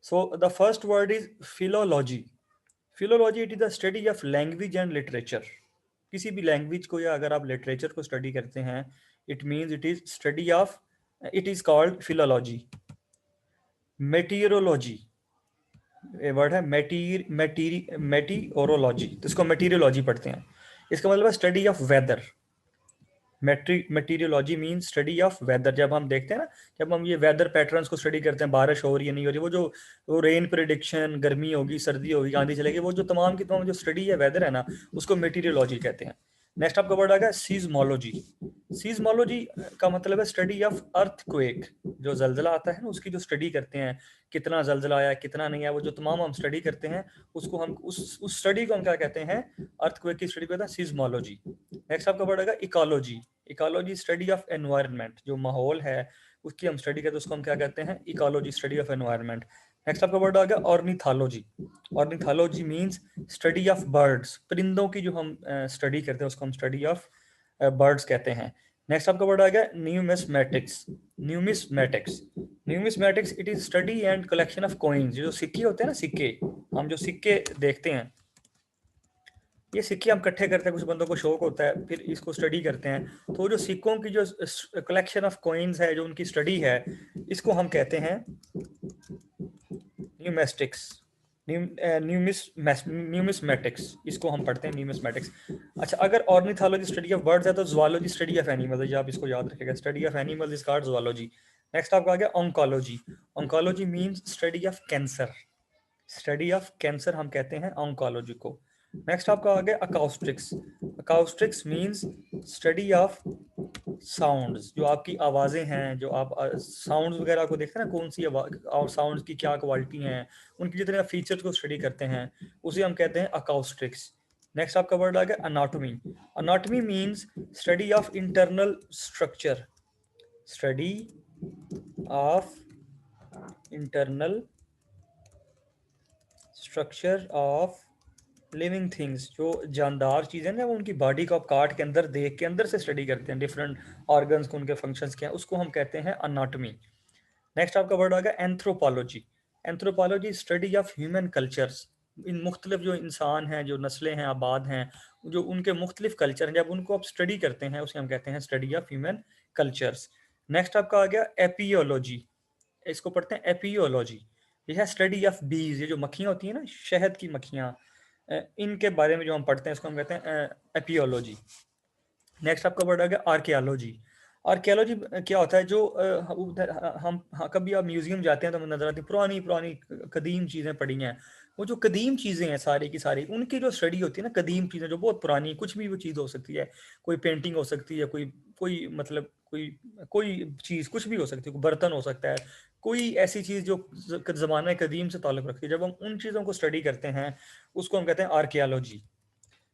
So the first word is philology. Philology, it is the study of language and literature. किसी भी language को या अगर आप लिटरेचर को स्टडी करते हैं, it means it is study of, it is called philology. Meteorology, ये वर्ड है मेटीओरोलॉजी, तो इसको मेटीरियोलॉजी पढ़ते हैं. इसका मतलब है study of weather. Meteorology mean study of weather. जब हम देखते हैं ना, जब हम ये वेदर पैटर्न्स को स्टडी करते हैं, बारिश हो रही है नहीं हो रही, वो रेन प्रिडिक्शन, गर्मी होगी सर्दी होगी आंधी चलेगी, वो जो तमाम की तमाम जो स्टडी है वेदर है ना, उसको मेटीरियोलॉजी कहते हैं. नेक्स्ट आपका वर्ड आ गया सीजमोलॉजी. सीजमोलॉजी का मतलब है स्टडी ऑफ अर्थक्वेक. जो जलजला आता है ना, उसकी जो स्टडी करते हैं, कितना जलजला आया कितना नहीं आया, वो जो तमाम हम स्टडी करते हैं, उसको हम उस स्टडी को हम क्या कहते हैं, अर्थक्वेक की स्टडी को कहते हैं सीजमोलॉजी. नेक्स्ट आपका वर्ड आएगा ecology. Ecology study of environment, जो माहौल है उसकी हम स्टडी करते हैं, उसको हम क्या कहते हैं, ecology, study of environment. Next आपका वर्ड आ गया ornithology. Ornithology means study of birds. परिंदों की जो हम स्टडी करते हैं उसको हम स्टडी ऑफ बर्ड्स कहते हैं. नेक्स्ट आपका वर्ड आ गया numismatics. Numismatics, numismatics it is study and collection of coins. जो सिक्के होते हैं ना, सिक्के, हम जो सिक्के देखते हैं, ये सिक्के हम इकट्ठे करते हैं, कुछ बंदों को शौक होता है, फिर इसको स्टडी करते हैं. तो जो सिक्कों की जो कलेक्शन ऑफ कॉइन्स है, जो उनकी स्टडी है, इसको हम कहते हैं न्यूमेस्टिक्स, न्यूमिस्मेटिक्स, इसको हम पढ़ते हैं न्यूमिस्मेटिक्स. अच्छा, अगर ऑर्निथोलॉजी स्टडी ऑफ बर्ड्स है तो ज़ूलॉजी स्टडी ऑफ एनिमल्स है. ये आप इसको याद रखिएगा, study of animals is called zoology. Next आपका आ गया oncology. Oncology means study of cancer. Study of cancer हम कहते हैं ऑन्कोलॉजी को. नेक्स्ट आपका आ गया अकाउस्टिक्स. अकाउस्टिक्स मींस स्टडी ऑफ साउंड्स. जो आपकी आवाज़ें हैं, जो आप साउंड्स वगैरह को देखते हैं ना, कौन सी और साउंड्स की क्या क्वालिटी हैं, उनकी जितने फीचर्स को स्टडी करते हैं, उसे हम कहते हैं अकाउस्टिक्स. नेक्स्ट आपका वर्ड आ गया anatomy. Anatomy means study of internal structure. Study of internal structure of living things. जो जानदार चीज़ें ना, वो उनकी बॉडी को आप काट के अंदर देख के अंदर से स्टडी करते हैं, डिफरेंट ऑर्गन्स को, उनके फंक्शंस क्या हैं, उसको हम कहते हैं अनाटमी. नेक्स्ट आपका वर्ड आ गया anthropology. Anthropology study of human cultures. इन मुख्तलिफ जो इंसान हैं, जो नस्लें हैं, आबाद हैं, जो उनके मुख्तलिफ कल्चर हैं, जब उनको आप स्टडी करते हैं, उसे हम कहते हैं study of human cultures. Next आपका आ गया एपियोलॉजी. इसको पढ़ते हैं एपियोलॉजी. ये है स्टडी ऑफ बीज. ये जो मक्खियाँ होती हैं ना, शहद की मक्खियाँ, इनके बारे में जो हम पढ़ते हैं, इसको हम कहते हैं एपियोलॉजी. नेक्स्ट आपका वर्ड आ गया आर्कियोलॉजी. आर्कियोलॉजी क्या होता है, जो हम कभी आप म्यूजियम जाते हैं तो हमें नजर आती है पुरानी पुरानी कदीम चीज़ें पड़ी हैं. वो जो कदीम चीज़ें हैं सारी की सारी, उनकी जो स्टडी होती है ना, कदीम चीज़ें जो बहुत पुरानी, कुछ भी वो चीज़ हो सकती है, कोई पेंटिंग हो सकती है, कोई कोई मतलब कोई कोई चीज़ कुछ भी हो सकती है, कोई बर्तन हो सकता है, कोई ऐसी चीज़ जो ज़माना कदीम से ताल्लुक़ रखती है. जब हम उन चीज़ों को स्टडी करते हैं, उसको हम कहते हैं आर्कियोलॉजी.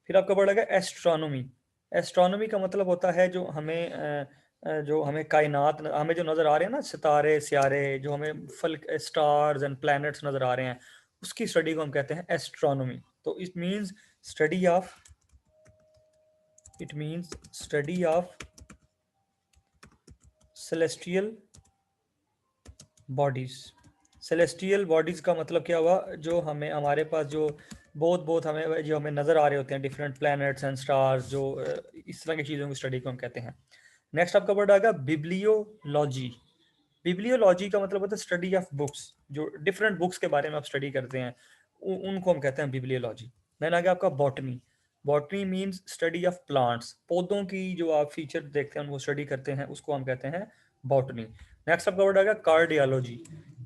फिर आपका वर्ड आएगा एस्ट्रोनॉमी. एस्ट्रोनॉमी का मतलब होता है जो हमें कायनात, हमें जो नज़र आ रहे हैं ना, सितारे सियारे, जो हमें फल्क स्टार्स एंड प्लैनेट्स नज़र आ रहे हैं, उसकी स्टडी को हम कहते हैं एस्ट्रोनॉमी. तो it means study of, it means study of celestial bodies. Celestial bodies का मतलब क्या हुआ, जो हमें हमारे पास जो बहुत हमें जो हमें नज़र आ रहे होते हैं, डिफरेंट प्लैनेट्स एंड स्टार्स, जो इस तरह की चीज़ों की स्टडी को हम कहते हैं. नेक्स्ट आपका वर्ड आएगा बिब्लियोलॉजी. बिब्लियोलॉजी का मतलब होता है स्टडी ऑफ बुक्स. जो डिफरेंट बुक्स के बारे में आप स्टडी करते हैं, उनको हम कहते हैं बिब्लियोलॉजी. देन आ गया आपका botany. Botany means study of plants. पौधों की जो आप फीचर देखते हैं, उनको स्टडी करते हैं, उसको हम कहते हैं बॉटनी. नेक्स्ट आपका वर्ड आएगा cardiology.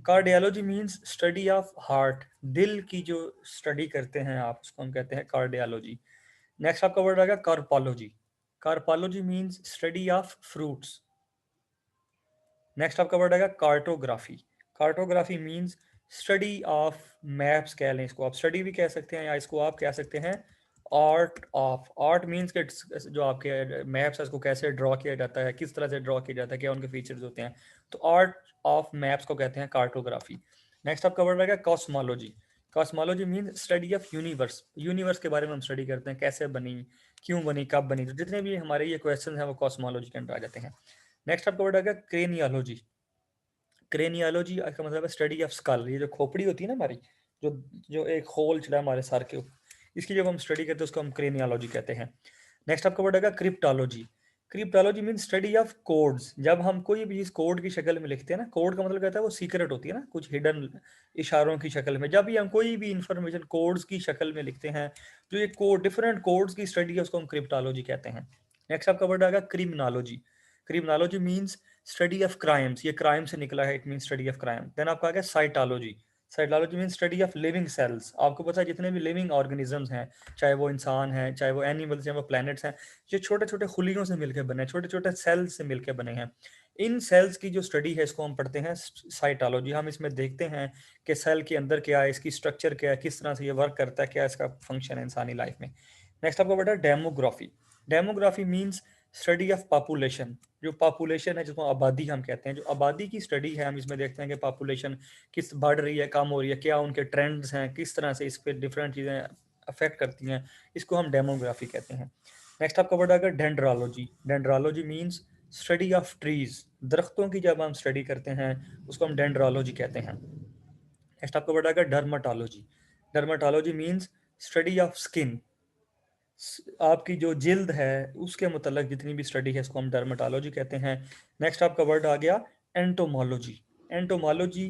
Cardiology means study of heart. दिल की जो स्टडी करते हैं आप, उसको हम कहते हैं कार्डियोलॉजी. नेक्स्ट आपका वर्ड आएगा carpology. Carpology means study of fruits. Next आपका वर्ड आएगा cartography. Cartography means study of maps. कह लें इसको, आप स्टडी भी कह सकते हैं, या इसको आप कह सकते हैं आर्ट ऑफ. आर्ट मींस कि जो आपके मैप्स है, उसको कैसे ड्रॉ किया जाता है, किस तरह से ड्रॉ किया जाता है, क्या उनके फीचर्स होते हैं. तो आर्ट ऑफ मैप्स को कहते हैं कार्टोग्राफी. नेक्स्ट आपका वर्ड आएगा cosmology. Cosmology means study of universe. Universe के बारे में हम स्टडी करते हैं, कैसे बनी, क्यों बनी, कब बनी. तो जितने भी हमारे ये क्वेश्चन हैं, वो कॉस्मोलॉजी के अंदर आ जाते हैं. नेक्स्ट आपका वर्ड आएगा क्रेनियोलॉजी. क्रेनियोलॉजी का मतलब है स्टडी ऑफ स्कल, ये जो खोपड़ी होती है ना हमारी, जो जो एक होल चला है हमारे सर के ऊपर, इसकी जब हम स्टडी करते हैं उसको हम क्रेनियोलॉजी कहते हैं। नेक्स्ट आपका वर्ड आएगा cryptology. Cryptology mean study of codes. जब हम कोई भी चीज कोड की शक्ल में लिखते हैं ना, कोड का मतलब कहता है वो सीक्रेट होती है ना, कुछ हिडन इशारों की शक्ल में, जब भी हम कोई भी इंफॉर्मेशन कोड्स की शक्ल में लिखते हैं, जो ये कोड डिफरेंट कोड्स की स्टडी है उसको हम क्रिप्टोलॉजी कहते हैं। नेक्स्ट आपका वर्ड आएगा criminology. Criminology means study of crimes, ये क्राइम से निकला है, it mean study of crime. Then आपका आ गया cytology. Cytology mean study of living cells. आपको पता है जितने भी लिविंग ऑर्गेनिजम्स हैं, चाहे वो इंसान हैं, चाहे वो एनिमल्स, चाहे वो प्लैनेट्स हैं, ये छोटे छोटे खुलियों से मिलकर बने, छोटे छोटे सेल्स से मिलकर बने हैं। इन सेल्स की जो स्टडी है इसको हम पढ़ते हैं साइटोलॉजी। हम इसमें देखते हैं कि सेल के अंदर क्या है, इसकी स्ट्रक्चर क्या है, किस तरह से ये वर्क करता है, क्या इसका फंक्शन है इंसानी लाइफ में। नेक्स्ट आपका बेटा demography. Demography means study of population. जो पॉपुलेशन है जिसको आबादी हम कहते हैं, जो आबादी की स्टडी है, हम इसमें देखते हैं कि पॉपुलेशन किस बढ़ रही है, कम हो रही है, क्या उनके ट्रेंड्स हैं, किस तरह से इस पर डिफरेंट चीज़ें अफेक्ट करती हैं, इसको हम डेमोग्राफी कहते हैं। नेक्स्ट आपका वर्ड आएगा dendrology. Dendrology means study of trees. दरख्तों की जब हम स्टडी करते हैं उसको हम डेंड्रोलॉजी कहते हैं। नेक्स्ट आपका वर्ड आएगा dermatology. Dermatology means study of skin. आपकी जो जिल्द है उसके मतलब जितनी भी स्टडी है इसको हम डर्मेटोलॉजी कहते हैं। नेक्स्ट आपका वर्ड आ गया entomology. Entomology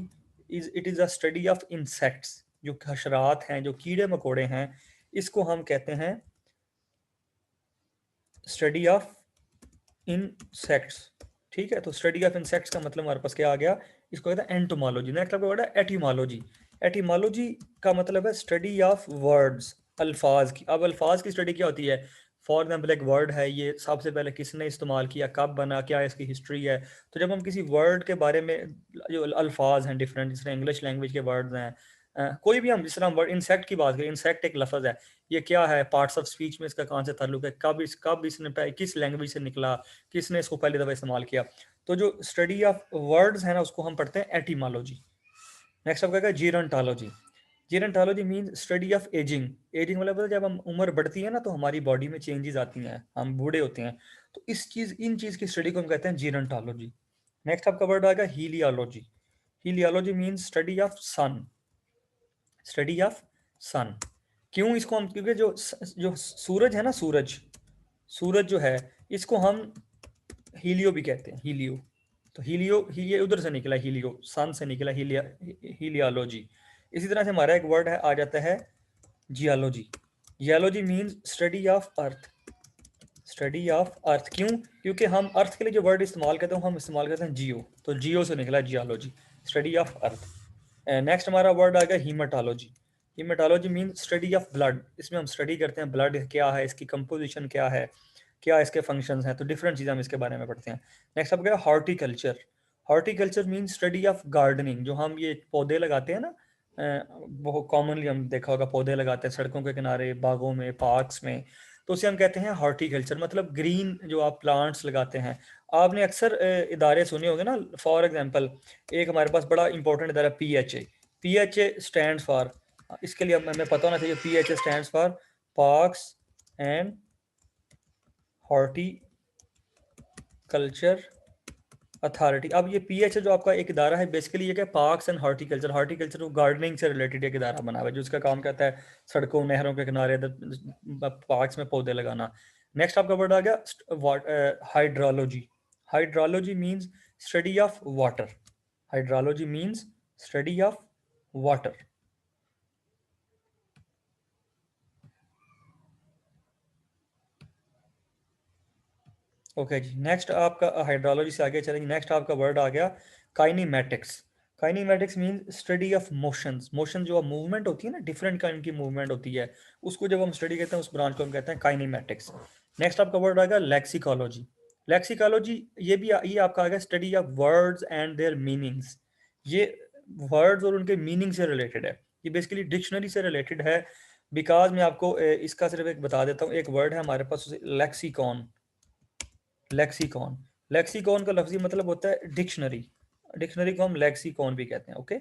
it is a study of insects. जो हशरात हैं, जो कीड़े मकोड़े हैं, इसको हम कहते हैं स्टडी ऑफ इंसेक्ट्स। ठीक है, तो स्टडी ऑफ इंसेक्ट्स का मतलब हमारे पास क्या आ गया, इसको कहते हैं एंटोमोलॉजी। नेक्स्ट आपका वर्ड है एटीमोलॉजी। एटीमोलॉजी का मतलब है स्टडी ऑफ वर्ड्स, अल्फाज की। अब अल्फाज की स्टडी क्या होती है, फॉर एग्जाम्पल एक वर्ड है, ये सबसे पहले किसने इस्तेमाल किया, कब बना, क्या इसकी हिस्ट्री है। तो जब हम किसी वर्ड के बारे में, जो अल्फाज हैं डिफरेंट, जिसमें इंग्लिश लैंग्वेज के वर्ड्स हैं, कोई भी हम जिस तरह वर्ड इंसेक्ट की बात करें, इंसेक्ट एक लफ्ज़ है, ये क्या है, पार्ट्स ऑफ स्पीच में इसका कहाँ से ताल्लुक है, कब इसने किस लैंग्वेज से निकला, किसने इसको पहली दफ़ा इस्तेमाल किया। तो जो स्टडी ऑफ वर्ड्स है ना उसको हम पढ़ते हैं एटीमोलॉजी। नेक्स्ट आपका क्या, gerontology. Gerontology mean study of ageing. Ageing मतलब जब हम उम्र बढ़ती है ना तो हमारी बॉडी में चेंजेस आती हैं, हम बूढ़े होते हैं, तो इन चीज़ की स्टडी को हम कहते हैं जीरोंटोलॉजी। नेक्स्ट आपका वर्ड आएगा heliology. Heliology mean study of sun. Study of sun. क्यों इसको हम, क्योंकि जो सूरज है ना, सूरज जो है इसको हम हीलियो भी कहते हैं, हीलियो। तो हीलियो ये उधर से निकला, हीलियो सन से निकला, हीलियोलॉजी। इसी तरह से हमारा एक वर्ड है आ जाता है geology. Geology means study of earth. Study of earth. क्यों, क्योंकि हम अर्थ के लिए जो वर्ड इस्तेमाल करते हैं हम इस्तेमाल करते हैं जियो, तो जियो से निकला geology, study of earth. Next हमारा वर्ड आ गया हीमाटोलॉजी। हीमाटोलॉजी मीन स्टडी ऑफ ब्लड। इसमें हम स्टडी करते हैं ब्लड क्या है, इसकी कंपोजिशन क्या है, क्या इसके फंक्शंस हैं, तो डिफरेंट चीज़ें हम इसके बारे में पढ़ते हैं। नेक्स्ट अब गया horticulture. Horticulture mean study of gardening. जो हम ये पौधे लगाते हैं ना, बहुत कॉमनली हम देखा होगा पौधे लगाते हैं सड़कों के किनारे, बागों में, पार्क्स में, तो उसे हम कहते हैं हॉर्टिकल्चर, मतलब ग्रीन जो आप प्लांट्स लगाते हैं। आपने अक्सर इदारे सुने होंगे ना, फॉर एग्जांपल एक हमारे पास बड़ा इंपॉर्टेंट इदारा पीएचए। पीएचए स्टैंड्स फॉर, इसके लिए हमें पता होना चाहिए, PHA stands for parks and horticulture authority. अब ये पीएचए जो आपका एक इदारा है, बेसिकली ये क्या, पार्क्स एंड हॉर्टिकल्चर। हॉर्टिकल्चर वो गार्डनिंग से रिलेटेड एक इदारा बना हुआ है जो इसका काम करता है सड़कों, नहरों के किनारे, पार्क्स में पौधे लगाना। नेक्स्ट आपका वर्ड आ गया hydrology. Hydrology means study of water. Hydrology means study of water. Okay जी, नेक्स्ट आपका हाइड्रोलॉजी से आगे चलेंगे। नेक्स्ट आपका वर्ड आ गया kinematics. Kinematics mean study of motions. Motion जो मूवमेंट होती है ना, डिफरेंट काइंड की मूवमेंट होती है, उसको जब हम स्टडी करते हैं उस ब्रांच को हम कहते हैं काइनीमैटिक्स। नेक्स्ट आपका वर्ड आ गया लेक्सिकोलॉजी। लेक्सिकोलॉजी ये आपका आ गया study of words and there meanings. ये वर्ड्स और उनके मीनिंग से रिलेटेड है, ये बेसिकली डिक्शनरी से रिलेटेड है। बिकॉज मैं आपको इसका सिर्फ एक बता देता हूँ, एक वर्ड है हमारे पास लेक्सिकॉन। लेक्सिकॉन, लेक्सिकॉन का लफ्जी मतलब होता है डिक्शनरी। डिक्शनरी को हम लेक्सिकॉन भी कहते हैं। ओके,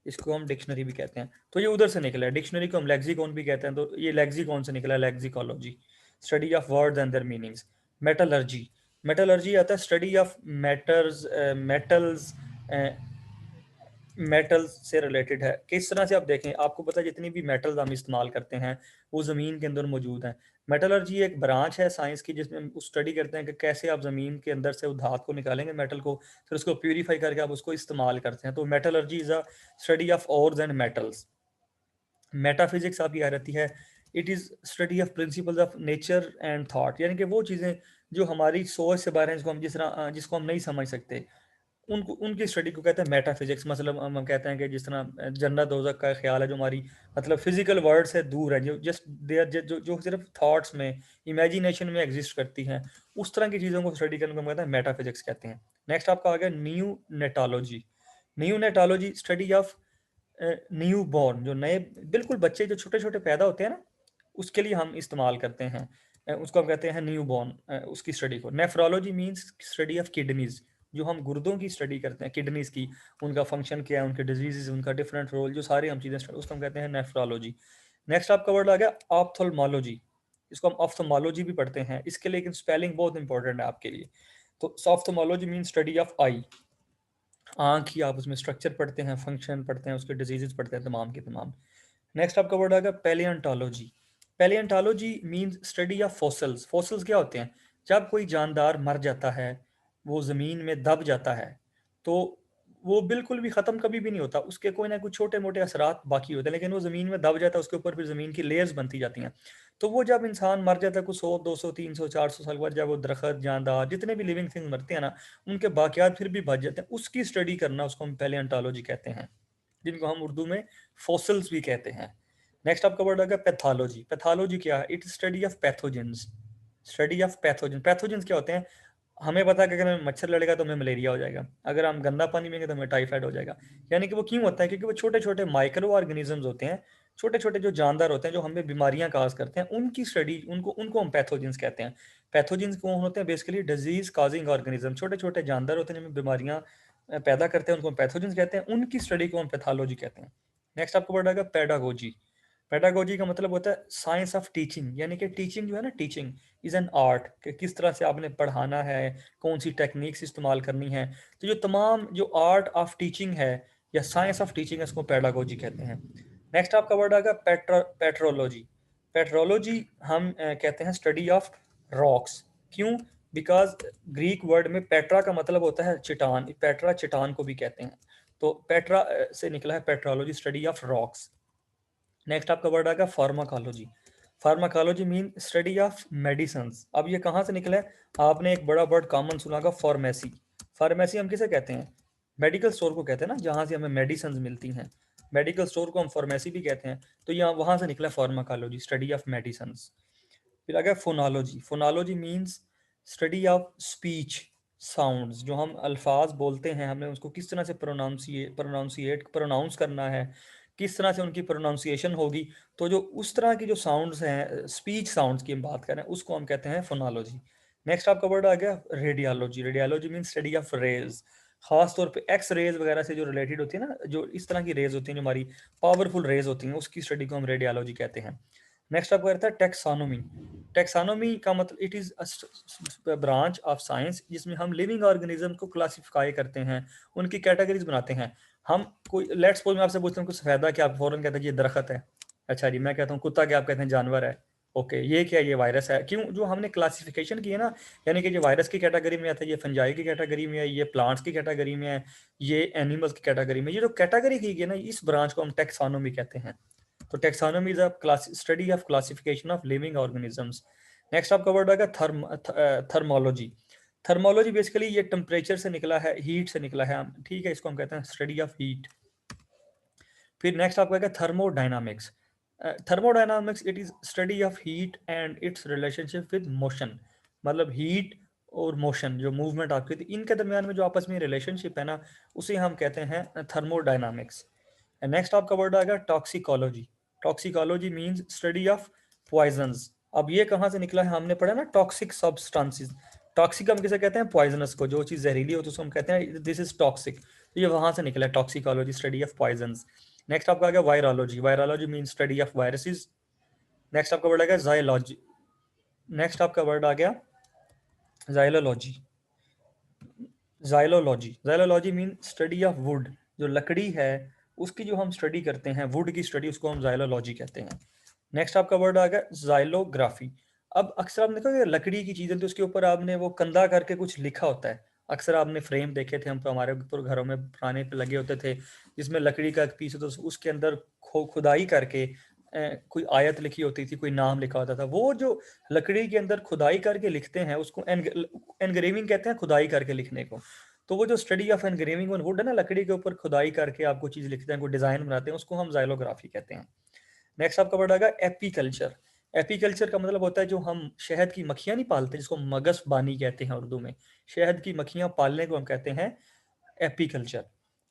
इसको हम डिक्शनरी भी कहते हैं, तो ये उधर से निकला है। डिक्शनरी को हम लेक्सिकॉन भी कहते हैं, तो ये लेक्सिकॉन से निकला है, lexicology, study of words and there meanings. Metallurgy. Metallurgy आता है study of matters, metals metal से रिलेटेड है। किस तरह से आप देखें, आपको पता है जितनी भी मेटल्स हम इस्तेमाल करते हैं वो ज़मीन के अंदर मौजूद हैं। मेटलर्जी एक ब्रांच है साइंस की जिसमें स्टडी करते हैं कि कैसे आप ज़मीन के अंदर से उस धातु को निकालेंगे, मेटल को, फिर उसको प्यूरीफाई करके आप उसको इस्तेमाल करते हैं। तो metallurgy is a study of ores and metals. Metaphysics आपकी आ रहती है, it is study of principles of nature and thought, यानी कि वो चीज़ें जो हमारी सोच से बाहर हैं, जिसको हम नहीं समझ सकते, उनको उनकी स्टडी को कहते हैं मेटाफिजिक्स। मतलब हम कहते हैं कि जिस तरह जन्नत दोज़ख का ख्याल है जो हमारी मतलब फिजिकल वर्ल्ड से दूर है, जो जस्ट दे आर जो सिर्फ थॉट्स में, इमेजिनेशन में एग्जिस्ट करती हैं, उस तरह की चीज़ों को स्टडी करने को हम कहते हैं मेटाफिजिक्स कहते हैं। नेक्स्ट आपका आ गया neonatology. Neonatology study of newborn, जो नए बिल्कुल बच्चे जो छोटे छोटे पैदा होते हैं ना, उसके लिए हम इस्तेमाल करते हैं। उसको हम कहते हैं न्यू बॉर्न, उसकी स्टडी को। Nephrology means study of kidneys, जो हम गुर्दों की स्टडी करते हैं, किडनीज की, उनका फंक्शन क्या है, उनके डिजीजेज, उनका डिफरेंट रोल, जो सारी हम चीज़ें उसको हम कहते हैं नेफ्रोलॉजी। नेक्स्ट आपका वर्ड आ गया ऑप्थल्मोलॉजी। इसको हम ऑप्थल्मोलॉजी भी पढ़ते हैं, इसके लेकिन स्पेलिंग बहुत इंपॉर्टेंट है आपके लिए। तो ऑप्थल्मोलॉजी मीन स्टडी ऑफ आई, आँख की, आप उसमें स्ट्रक्चर पढ़ते हैं, फंक्शन पढ़ते हैं, उसके डिजीजेज पढ़ते हैं, तमाम के तमाम। नेक्स्ट आपका वर्ड आएगा palaeontology. Palaeontology means study of fossils. Fossils क्या होते हैं? जब कोई जानदार मर जाता है, वो ज़मीन में दब जाता है, तो वो बिल्कुल भी ख़त्म कभी भी नहीं होता, उसके कोई ना कोई छोटे मोटे असरात बाकी होते हैं, लेकिन वो ज़मीन में दब जाता है, उसके ऊपर फिर ज़मीन की लेयर्स बनती जाती हैं। तो वो जब इंसान मर जाता है कुछ 100 200 300 400 साल बाद, जब वो दरख्त, जानदार, जितने भी लिविंग थिंग्स मरते हैं ना, उनके बाकियात फिर भी बच जाते हैं, उसकी स्टडी करना, उसको हम पैलियंटोलॉजी कहते हैं, जिनको हम उर्दू में फॉसिल्स भी कहते हैं। नेक्स्ट आपका वर्ड आएगा पैथोलॉजी। पैथोलॉजी क्या है? It study of pathogens. Study of pathogen. Pathogens क्या होते हैं? हमें पता है कि अगर हमें मच्छर लड़ेगा तो हमें मलेरिया हो जाएगा, अगर हम गंदा पानी पिएंगे तो हमें टाइफाइड हो जाएगा। यानी कि वो क्यों होता है? क्योंकि वो छोटे छोटे माइक्रो ऑर्गेनिजम्स होते हैं, छोटे छोटे जो जानदार होते हैं, जो हमें बीमारियां काज करते हैं, उनकी स्टडी, उनको उनको हम पैथोजेंस कहते हैं। पैथोजेंस कौन होते हैं? बेसिकली डिजीज काजिंग ऑर्गेनिज्म, छोटे छोटे जानदार होते हैं जिनमें बीमारियां पैदा करते हैं, उनको हम पैथोजेंस कहते हैं, उनकी स्टडी को हम पैथोलॉजी कहते हैं। नेक्स्ट आपको वर्ड आएगा पेडागोजी। पेडागोजी का मतलब होता है साइंस ऑफ टीचिंग, यानी कि टीचिंग जो है ना, टीचिंग इज़ एन आर्ट, कि किस तरह से आपने पढ़ाना है, कौन सी टेक्निक्स इस्तेमाल करनी है। तो जो तमाम जो आर्ट ऑफ टीचिंग है या साइंस ऑफ टीचिंग है, इसको पेडागोजी कहते हैं। नेक्स्ट आपका वर्ड आएगा पेट्रोलॉजी। पेट्रोलॉजी हम कहते हैं स्टडी ऑफ रॉक्स। क्यों? बिकॉज ग्रीक वर्ड में पेट्रा का मतलब होता है चट्टान, पेट्रा चट्टान को भी कहते हैं, तो पेट्रा से निकला है petrology, study of rocks. Next आपका वर्ड आएगा pharmacology. Pharmacology mean study of medicines. अब ये कहाँ से निकला है? आपने एक बड़ा वर्ड कॉमन सुना होगा, फार्मेसी। फार्मेसी हम किसे कहते हैं? मेडिकल स्टोर को कहते हैं ना, जहाँ से हमें मेडिसिन मिलती हैं, मेडिकल स्टोर को हम फार्मेसी भी कहते हैं। तो यहाँ वहाँ से निकला फार्माकोलॉजी, स्टडी ऑफ मेडिसिन्स। फिर आ गया phonology. Phonology means study of speech sounds, जो हम अल्फाज बोलते हैं, हमने उसको किस तरह से प्रोनाउंस करना है, किस तरह से उनकी प्रोनाउंसिएशन होगी। तो जो उस तरह की जो साउंड्स हैं, स्पीच साउंड्स की हम बात करें, उसको हम कहते हैं फोनोलॉजी। नेक्स्ट आपका वर्ड आ गया radiology. Radiology means study of rays, खास तौर पे एक्स रेज वगैरह से जो रिलेटेड होती है ना, जो इस तरह की रेज होती हैं, जो हमारी पावरफुल रेज होती हैं, उसकी स्टडी को हम रेडियोलॉजी कहते हैं। नेक्स्ट आपको रहता है टेक्सोनोमी। टेक्सोनोमी का मतलब it is branch of science जिसमें हम लिविंग ऑर्गेनिज्म को क्लासिफाई करते हैं, उनकी कैटेगरीज बनाते हैं। हम कोई लेट्स सपोज मैं आपसे पूछता हूँ कुछ सफेदा, क्या आप फौरन कहते हैं ये दरख्त है? अच्छा जी। मैं कहता हूँ कुत्ता, क्या आप कहते हैं जानवर है? ओके। ये क्या? ये वायरस है। क्यों? जो हमने क्लासिफिकेशन की है ना, यानी कि ये वायरस की कैटेगरी में आता है, ये फंजाई की कैटेगरी में है, ये प्लांट्स की कैटेगरी में है, ये एनिमल्स की कैटेगरी में, ये जो कैटेगरी की है ना, इस ब्रांच को हम टेक्सोनोमी कहते हैं। तो taxonomy is a class study of classification of living organisms. Next आपका वर्ड आएगा थर्मोलॉजी। थर्मोलॉजी बेसिकली ये टेम्परेचर से निकला है, हीट से निकला है, ठीक है, इसको हम कहते हैं स्टडी ऑफ हीट। फिर नेक्स्ट आपका क्या? Thermodynamics. Thermodynamics it is study of heat and it's relationship with motion. मतलब हीट और मोशन, जो मूवमेंट आपकी थी, इनके दरमियान में जो आपस में रिलेशनशिप है ना, उसे हम कहते हैं थर्मोडायनामिक्स। नेक्स्ट आपका वर्ड आ गया toxicology. Toxicology means study of poisons. अब ये कहाँ से निकला है? हमने पढ़ा ना टॉक्सिक सब्सटेंसेस। टॉक्सिक हम किसे कहते हैं? पॉइजनस को, जो चीज़ जहरीली हो तो उसको हम कहते हैं दिस इज टॉक्सिक। तो ये वहाँ से निकला है toxicology, study of poisons. Next आपका आ गया virology. Virology mean study of viruses. Next आपका वर्ड आ गया जाइलॉजी। नेक्स्ट आपका वर्ड आ गया xylology. Xylology mean study of wood, जो लकड़ी है उसकी जो हम स्टडी करते हैं, वुड की स्टडी, उसको हम जाइलोलॉजी कहते हैं। नेक्स्ट आपका वर्ड आ गया जाइलोग्राफी। अब अक्सर आपने देखा कि लकड़ी की चीज़ें तो उसके ऊपर आपने वो कंधा करके कुछ लिखा होता है। अक्सर आपने फ्रेम देखे थे, हम तो हमारे ऊपर घरों में पुराने पे लगे होते थे, जिसमें लकड़ी का एक पीस होता था, उसके अंदर खुदाई करके कोई आयत लिखी होती थी, कोई नाम लिखा होता था। वो जो लकड़ी के अंदर खुदाई करके लिखते हैं उसको एनग्रेविंग कहते हैं, खुदाई करके लिखने को। तो वो जो study of engraving on would है ना, लकड़ी के ऊपर खुदाई करके आपको चीज़ लिखते हैं, कोई डिज़ाइन बनाते हैं, उसको हम जाइलोग्राफी कहते हैं। नेक्स्ट आपका वर्ड आएगा एपीकल्चर। एपीकल्चर का मतलब होता है जो हम शहद की मक्खियाँ नहीं पालते, जिसको मगस बानी कहते हैं उर्दू में, शहद की मक्खियाँ पालने को हम कहते हैं एपीकल्चर।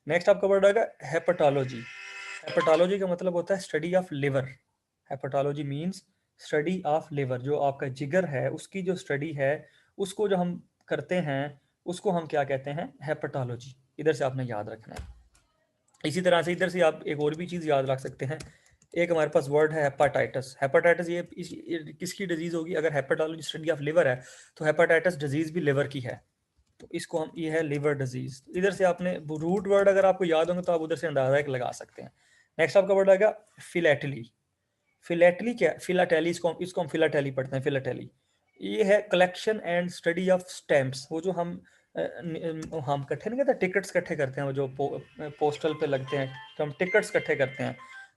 नेक्स्ट आपका वर्ड आएगा हेपेटोलॉजी। हेपेटोलॉजी का मतलब होता है study of liver. Hepatology means study of liver, जो आपका जिगर है उसकी जो स्टडी है, उसको जो हम करते हैं उसको हम क्या कहते हैं, हेपेटोलॉजी। इधर से आपने याद रखना है। इसी तरह से इधर से आप एक और भी चीज़ याद रख सकते हैं। एक हमारे पास वर्ड है हेपाटाइटिस। हेपाटाइटिस ये किसकी डिजीज़ होगी? अगर हेपेटोलॉजी स्टडी ऑफ लिवर है तो हेपाटाइटिस डिजीज़ भी लिवर की है, तो इसको हम, ये है लिवर डिजीज। इधर से आपने रूट वर्ड अगर आपको याद होंगे तो आप उधर से अंदाजा एक लगा सकते हैं। नेक्स्ट आपका वर्ड आएगा फिलेटली। फिलेटली क्या, फिलाटेली, इसको हम फिलाटेली पढ़ते हैं, फिलाटेली। ये है collection and study of stamps. वो जो हम इकट्ठे नहीं करते, टिकट्स इकट्ठे करते हैं, वो जो पोस्टल पे लगते हैं, तो हम टिकट्स इकट्ठे करते हैं,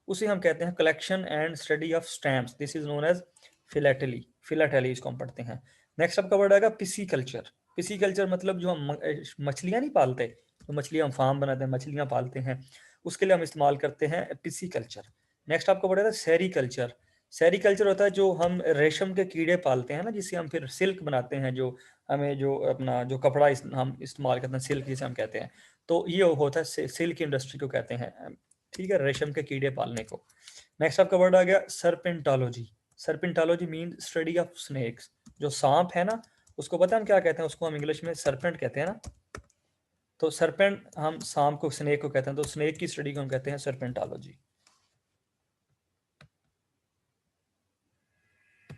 उसे हम कहते हैं collection and study of stamps. This is known as philately. Philately इसको हम पढ़ते हैं। नेक्स्ट आपका वर्ड आएगा पिसीकल्चर। पिसीकल्चर मतलब जो हम मछलियाँ नहीं पालते, तो मछलियाँ हम फार्म बनाते हैं, मछलियाँ पालते हैं, उसके लिए हम इस्तेमाल करते हैं पिसीकल्चर। नेक्स्ट आपको पड़ेगा सेरीकल्चर। सेरीकल्चर होता है जो हम रेशम के कीड़े पालते हैं ना, जिससे हम फिर सिल्क बनाते हैं, जो हमें जो अपना जो कपड़ा हम इस्तेमाल करते हैं, सिल्क जिसे हम कहते हैं। तो ये होता है सिल्क इंडस्ट्री को कहते हैं, ठीक है, रेशम के कीड़े पालने को। नेक्स्ट आपका वर्ड आ गया सर्पेंटोलॉजी। सर्पेंटोलॉजी मीन स्टडी ऑफ स्नेक्स। जो सांप है ना, उसको पता है हम क्या कहते हैं? उसको हम इंग्लिश में सरपेंट कहते हैं ना। तो सरपेंट, हम सांप को, स्नेक को कहते हैं, तो स्नेक की स्टडी को हम कहते हैं सर्पेंटोलॉजी।